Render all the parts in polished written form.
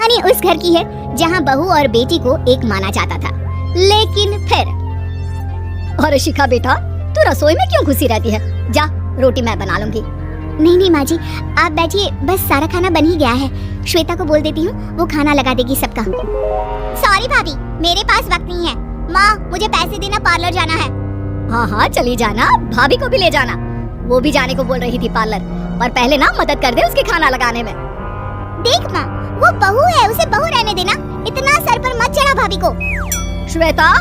कहानी उस घर की है जहाँ बहू और बेटी को एक माना जाता था, लेकिन फिर। अरे शिखा बेटा, तू रसोई में क्यों घुसी रहती है? जा, रोटी मैं बना लूंगी। नहीं माँ जी, आप बैठिए, बस सारा खाना बन ही गया है। श्वेता को बोल देती हूँ, वो खाना लगा देगी सबका। सॉरी भाभी, मेरे पास वक्त नहीं है। माँ, मुझे पैसे देना, पार्लर जाना है। हाँ हाँ चली जाना, भाभी को भी ले जाना। वो भी जाने को बोल रही थी पार्लर, पर पहले ना मदद कर दे उसके खाना लगाने में। देख माँ, वो बहू है, उसे बहू रहने देना, इतना सर पर मत चढ़ा भाभी को। श्वेता,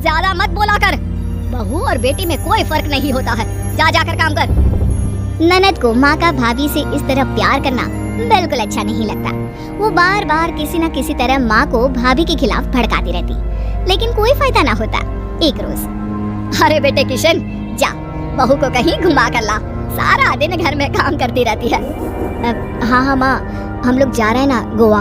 ज्यादा मत बोला कर। बहू और बेटी में कोई फर्क नहीं होता है। जा जाकर काम कर। ननद को माँ का भाभी से इस तरह प्यार करना बिल्कुल अच्छा नहीं लगता। वो बार बार किसी न किसी तरह माँ को भाभी के खिलाफ भड़काती रहती, लेकिन कोई फायदा ना होता। एक रोज, अरे बेटे किशन, जा बहू को कहीं घुमा कर ला, सारा दिन घर में काम करती रहती है। हाँ माँ, हम लोग जा रहे हैं ना गोवा।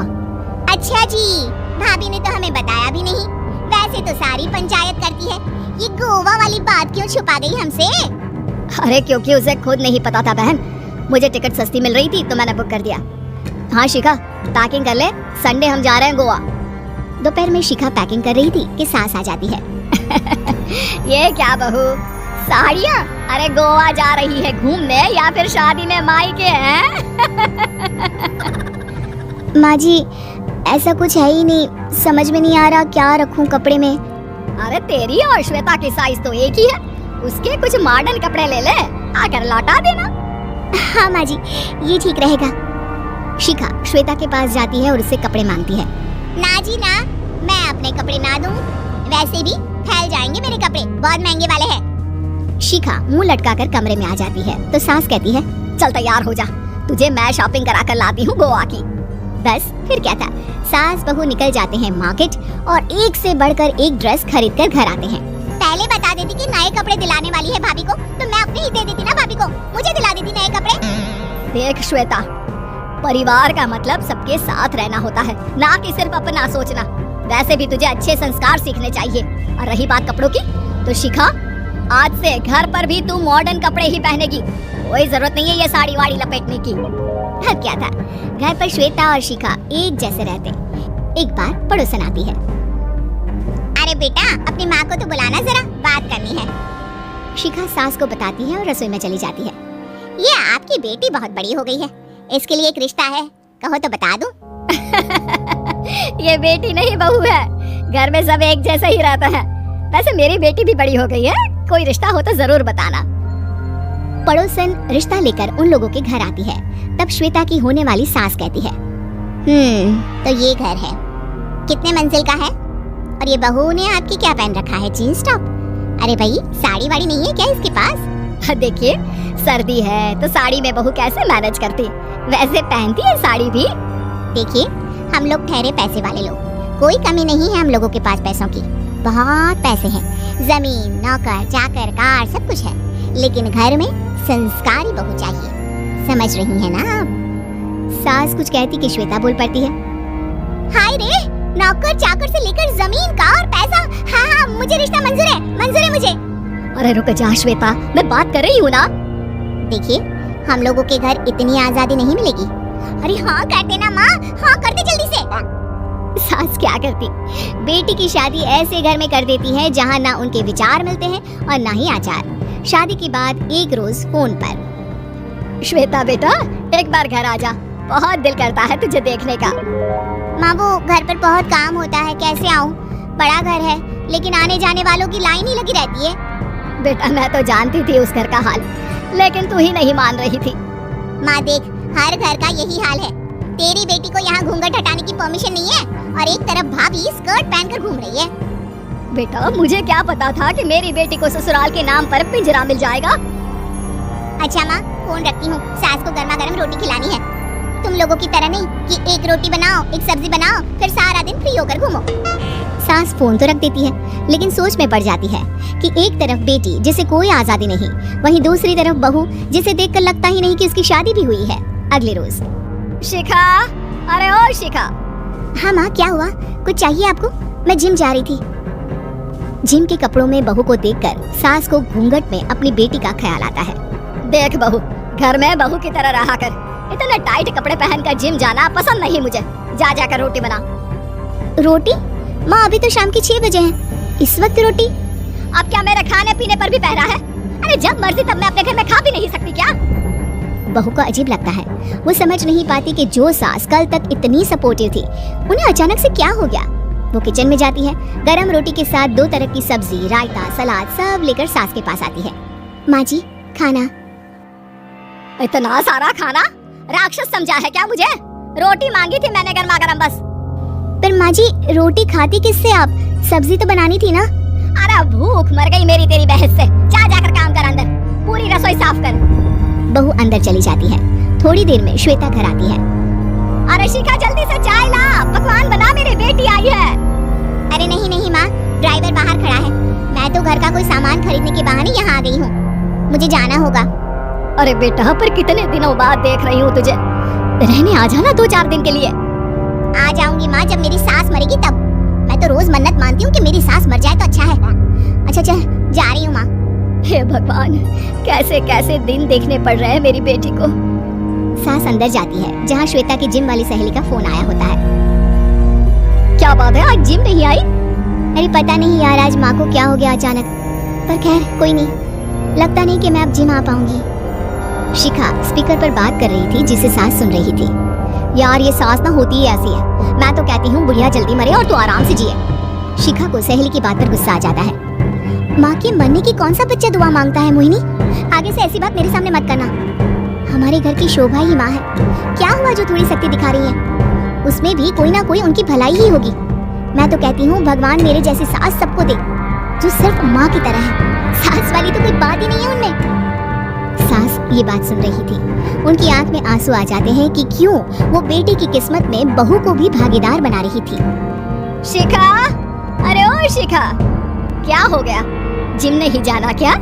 अच्छा जी, भाभी ने तो हमें बताया भी नहीं। वैसे तो सारी पंचायत करती है, ये गोवा वाली बात क्यों छुपा गई हमसे? अरे क्योंकि उसे खुद नहीं पता था बहन। मुझे टिकट सस्ती मिल रही थी तो मैंने बुक कर दिया। हाँ शिखा, पैकिंग कर ले, संडे हम जा रहे हैं गोवा। दोपहर में शिखा पैकिंग कर रही थी कि सास आ जाती है। ये क्या बहू, साड़ियाँ? अरे गोवा जा रही है घूमने या फिर शादी में मायके हैं? माँ जी, ऐसा कुछ है ही नहीं, समझ में नहीं आ रहा क्या रखूं कपड़े में। अरे तेरी और श्वेता की साइज तो एक ही है, उसके कुछ मॉडर्न कपड़े ले ले, आकर लौटा देना। हाँ माँ जी, ये ठीक रहेगा। शिखा श्वेता के पास जाती है और उससे कपड़े मांगती है। ना जी ना, मैं अपने कपड़े ना दूं, वैसे भी फैल जाएंगे मेरे कपड़े, बहुत महंगे वाले हैं। शिखा मुंह लटकाकर कमरे में आ जाती है तो सास कहती है, चल तैयार हो जा, तुझे मैं शॉपिंग करा कर लाती हूँ गोवा की। बस फिर क्या था, सास बहू निकल जाते हैं मार्केट और एक से बढ़कर एक ड्रेस खरीद कर घर आते हैं। पहले बता देती कि नए कपड़े दिलाने वाली है भाभी को, तो मैं अपने ही दे देती ना भाभी को, मुझे दिला देती नए कपड़े। देख श्वेता, परिवार का मतलब सबके साथ रहना होता है, ना कि सिर्फ अपना सोचना। वैसे भी तुझे अच्छे संस्कार सीखने चाहिए। और रही बात कपड़ों की, तो शिखा, आज से घर पर भी तू मॉडर्न कपड़े ही पहनेगी, कोई जरूरत नहीं है ये साड़ी वाड़ी लपेटने की। अब क्या था, घर पर श्वेता और शिखा एक जैसे रहते। एक बार पड़ोसन आती है। अरे बेटा, अपनी माँ को तो बुलाना, जरा बात करनी है। शिखा सास को बताती है और रसोई में चली जाती है। ये आपकी बेटी बहुत बड़ी हो गई है, इसके लिए एक रिश्ता है, कहो तो बता दूं। ये बेटी नहीं बहू है, घर में सब एक जैसा ही रहता है। वैसे मेरी बेटी भी बड़ी हो गई है, कोई रिश्ता हो तो जरूर बताना। पड़ोसन रिश्ता लेकर उन लोगों के घर आती है। तब श्वेता की होने वाली सास कहती है, तो ये घर है, कितने मंजिल का है? और ये बहू ने आपकी क्या पहन रखा है, जीन्स टॉप? अरे भाई, साड़ी वाड़ी नहीं है क्या इसके पास? देखिए, सर्दी है तो साड़ी में बहू कैसे मैनेज करती, वैसे पहनती है साड़ी भी। देखिए, हम लोग ठहरे पैसे वाले लोग, कोई कमी नहीं है हम लोगों के पास पैसों की, बहुत पैसे हैं, जमीन, नौकर चाकर, कार, सब कुछ है, लेकिन घर में संस्कारी बहू चाहिए, समझ रही है ना आप? सास कुछ कहती कि श्वेता बोल पड़ती है, हाय रे, नौकर चाकर से लेकर जमीन, कार, पैसा, हाँ मुझे रिश्ता मंजूर है मुझे। अरे रुक जा श्वेता, मैं बात कर रही हूँ ना। देखिए, हम लोगों के घर इतनी आजादी नहीं मिलेगी। अरे हाँ करते ना माँ, हाँ करते जल्दी से। सास क्या करती, बेटी की शादी ऐसे घर में कर देती है जहाँ ना उनके विचार मिलते हैं और ना ही आचार। शादी के बाद एक रोज फोन पर, श्वेता बेटा एक बार घर आ जा, बहुत दिल करता है तुझे देखने का। माँ, वो घर पर बहुत काम होता है, कैसे आऊँ? बड़ा घर है, लेकिन आने जाने वालों की लाइन ही लगी रहती है। बेटा मैं तो जानती थी उस घर का हाल, लेकिन तू ही नहीं मान रही थी। माँ देख, हर घर का यही हाल है, तेरी बेटी को यहाँ घूंघट हटाने की परमिशन नहीं है और एक तरफ भाभी स्कर्ट पहनकर घूम रही है। बेटा मुझे क्या पता था कि मेरी बेटी को ससुराल के नाम पर पिंजरा मिल जाएगा। अच्छा माँ, फोन रखती हूँ, सास को गर्मा गर्म रोटी खिलानी है। तुम लोगों की तरह नहीं कि एक रोटी बनाओ, एक सब्जी बनाओ, फिर सारा दिन फ्री होकर घूमो। सास फोन तो रख देती है, लेकिन सोच में पड़ जाती है कि एक तरफ बेटी जिसे कोई आजादी नहीं, वहीं दूसरी तरफ बहू जिसे देखकर लगता ही नहीं कि उसकी शादी भी हुई है। अगले रोज, शिखा, अरे ओ शिखा। हाँ माँ, क्या हुआ? कुछ चाहिए आपको? मैं जिम जा रही थी। जिम के कपड़ों में बहू को देखकर सास को घूंघट में अपनी बेटी का ख्याल आता है। देख बहू, घर में बहू की तरह रहा कर, इतने टाइट कपड़े पहनकर जिम जाना पसंद नहीं मुझे। जा जाकर रोटी बना। रोटी? माँ अभी तो शाम के 6 बजे हैं, इस वक्त रोटी? अब क्या मेरे खाने पीने पर भी पहरा है? अरे जब मर्जी तब मैं अपने घर में खा भी नहीं सकती क्या? बहू को अजीब लगता है। वो समझ नहीं पाती कि जो सास कल तक इतनी सपोर्टिव थी, उन्हें अचानक से क्या हो गया। वो किचन में जाती है, गरम रोटी के साथ 2 तरह की सब्जी, रायता, सलाद सब लेकर सास के पास आती है। माँ जी, खाना। इतना सारा खाना? राक्षस समझा है क्या मुझे? रोटी मांगी थी मैंने गर्मा गर्म बस। पर माँ जी, रोटी खाती किससे आप? सब्जी तो बनानी थी ना। अरे भूख मर गई मेरी तेरी बहस से। जा जाकर काम कर, अंदर पूरी रसोई साफ कर। बहू अंदर चली जाती है। थोड़ी देर में श्वेता घर आती है। अरे शिखा जल्दी से चाय ला, पकवान बना, मेरी बेटी आई है। अरे नहीं नहीं माँ, ड्राइवर बाहर खड़ा है। मैं तो घर का कोई सामान खरीदने के बहाने यहाँ आ गई हूँ, मुझे जाना होगा। अरे बेटा, पर कितने दिनों बाद देख रही हूँ तुझे, रहने आ जाना 2-4 दिन के लिए। आ जाऊंगी माँ, जब मेरी सास मरेगी तब। मैं तो रोज मन्नत मानती हूँ कि मेरी सास मर जाए तो अच्छा है। अच्छा चल, जा रही हूँ माँ। हे भगवान, कैसे कैसे दिन देखने पड़ रहे हैं मेरी बेटी को। सास अंदर जाती है, जहाँ श्वेता की जिम वाली सहेली का फोन आया होता है। क्या बात है, आज जिम नहीं आई? अरे पता नहीं यार, आज माँ को क्या हो गया अचानक। पर खैर कोई नहीं, लगता नहीं कि मैं अब जिम आ पाऊंगी। शिखा स्पीकर पर बात कर रही थी, जिसे सास सुन रही थी। यार ये सास ना होती ही ऐसी है। मैं तो कहती हूँ बुढ़िया जल्दी मरे और तू आराम से जिए। शिखा को सहेली की बात पर गुस्सा आ जाता है। माँ के मरने की कौन सा बच्चा दुआ मांगता है मोहिनी? आगे से ऐसी बात मेरे सामने मत करना। हमारे घर की शोभा ही माँ है। क्या हुआ जो थोड़ी शक्ति दिखा रही है? उसमें भी कोई ना कोई उनकी भलाई ही होगी। मैं तो कहती हूँ भगवान मेरे जैसी सास सबको दे, जो सिर्फ माँ की तरह है। सास वाली तो कोई बात ही नहीं है उनमें। सास ये बात सुन रही थी। उनकी आंख में आंसू आ जाते हैं कि क्यों वो बेटी की किस्मत में बहू को भी भागीदार बना रही थी। शिखा, अरे ओ शिखा, क्या हो गया? जिम नहीं जाना क्या?